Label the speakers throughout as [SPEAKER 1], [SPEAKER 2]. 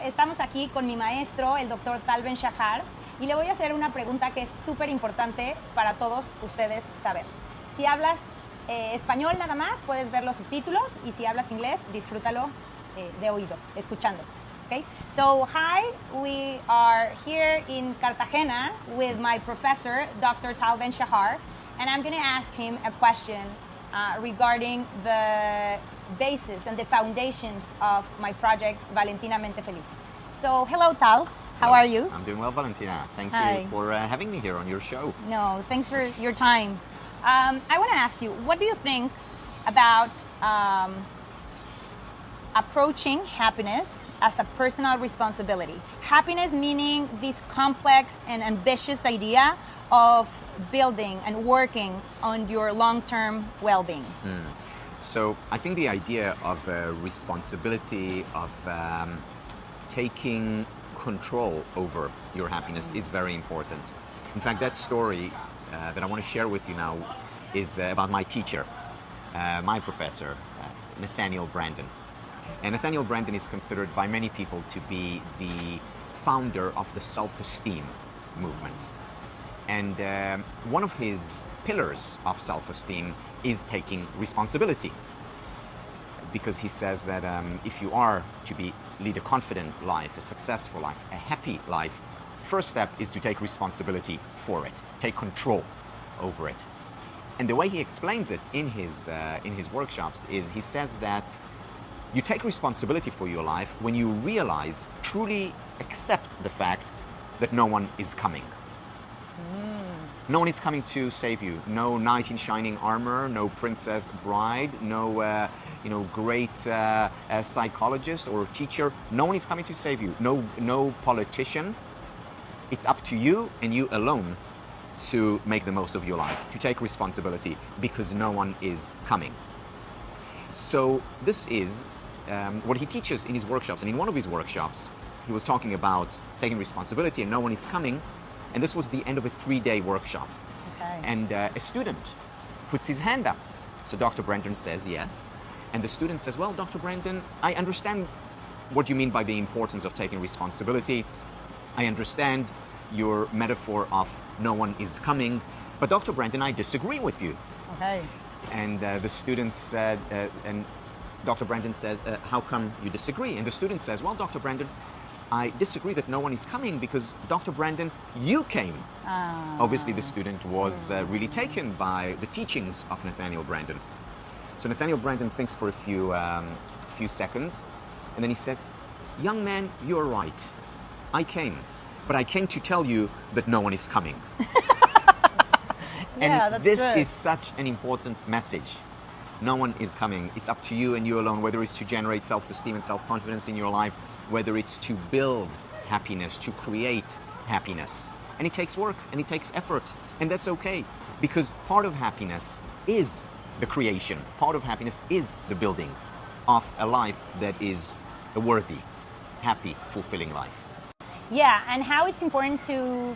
[SPEAKER 1] estamos aquí con mi maestro, el doctor Tal Ben-Shahar, y le voy a hacer una pregunta que es súper importante para todos ustedes saber. Si hablas español nada más, puedes ver los subtítulos, y si hablas inglés, disfrútalo de oído, escuchando. Okay? So, hi, we are here in Cartagena with my professor, Dr. Tal Ben-Shahar, and I'm going to ask him a question regarding the basis and the foundations of my project, Valentinamente Feliz. So, hello, Tal. How are you?
[SPEAKER 2] I'm doing well, Valentina. Thank
[SPEAKER 1] Hi.
[SPEAKER 2] you for having me here on your show.
[SPEAKER 1] No, thanks for your time. I want to ask you, what do you think about approaching happiness as a personal responsibility? Happiness meaning this complex and ambitious idea of building and working on your long-term well-being.
[SPEAKER 2] So I think the idea of responsibility, of taking control over your happiness is very important. In fact, that story that I want to share with you now is about my teacher, my professor, Nathaniel Branden. And Nathaniel Branden is considered by many people to be the founder of the self-esteem movement. And one of his pillars of self-esteem is taking responsibility. Because he says that if you are to lead a confident life, a successful life, a happy life, first step is to take responsibility for it, take control over it. And the way he explains it in his workshops is he says that you take responsibility for your life when you realize, truly accept the fact that no one is coming. No one is coming to save you. No knight in shining armor, no princess bride, no great psychologist or teacher. No one is coming to save you. No politician. It's up to you and you alone to make the most of your life, to take responsibility, because no one is coming. So this is what he teaches in his workshops. And in one of his workshops, he was talking about taking responsibility and no one is coming. And this was the end of a 3-day workshop.
[SPEAKER 1] Okay.
[SPEAKER 2] And a student puts his hand up. So Dr. Branden says yes. And the student says, well, Dr. Branden, I understand what you mean by the importance of taking responsibility. I understand your metaphor of no one is coming. But Dr. Branden, I disagree with you.
[SPEAKER 1] Okay.
[SPEAKER 2] And the student said, and Dr. Branden says, how come you disagree? And the student says, well, Dr. Branden, I disagree that no one is coming because, Dr. Branden, you came. Obviously, the student was really taken by the teachings of Nathaniel Branden. So Nathaniel Branden thinks for a few seconds, and then he says, young man, you're right. I came, but I came to tell you that no one is coming.
[SPEAKER 1] Yeah,
[SPEAKER 2] and
[SPEAKER 1] that's
[SPEAKER 2] this
[SPEAKER 1] good.
[SPEAKER 2] is such an important message. No one is coming. It's up to you and you alone, whether it's to generate self-esteem and self-confidence in your life, whether it's to build happiness, to create happiness. And it takes work and it takes effort, and that's okay, because part of happiness is the creation. Part of happiness is the building of a life that is a worthy, happy, fulfilling life.
[SPEAKER 1] Yeah, and how it's important to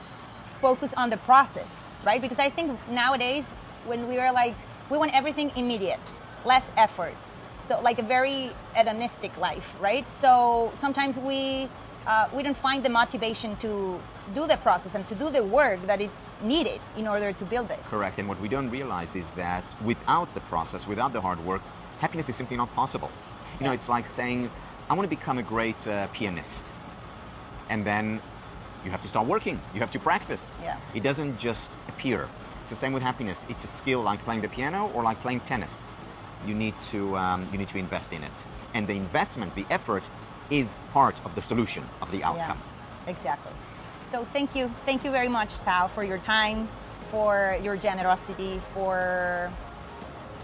[SPEAKER 1] focus on the process, right? Because I think nowadays, when we are like, we want everything immediate, less effort. So like a very hedonistic life, right? So sometimes we don't find the motivation to do the process and to do the work that it's needed in order to build this.
[SPEAKER 2] Correct. And what we don't realize is that without the process, without the hard work, happiness is simply not possible. You know, it's like saying, I want to become a great pianist. And then you have to start working. You have to practice.
[SPEAKER 1] Yeah.
[SPEAKER 2] It doesn't just appear. It's the same with happiness. It's a skill like playing the piano or like playing tennis. You need to invest in it. And the investment, the effort, is part of the solution, of the outcome.
[SPEAKER 1] Yeah, exactly. So thank you very much, Tal, for your time, for your generosity, for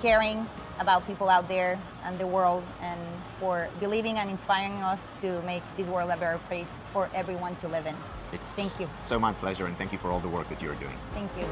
[SPEAKER 1] caring about people out there and the world, and for believing and inspiring us to make this world a better place for everyone to live in. Thank you.
[SPEAKER 2] So my pleasure, and thank you for all the work that you're doing.
[SPEAKER 1] Thank you.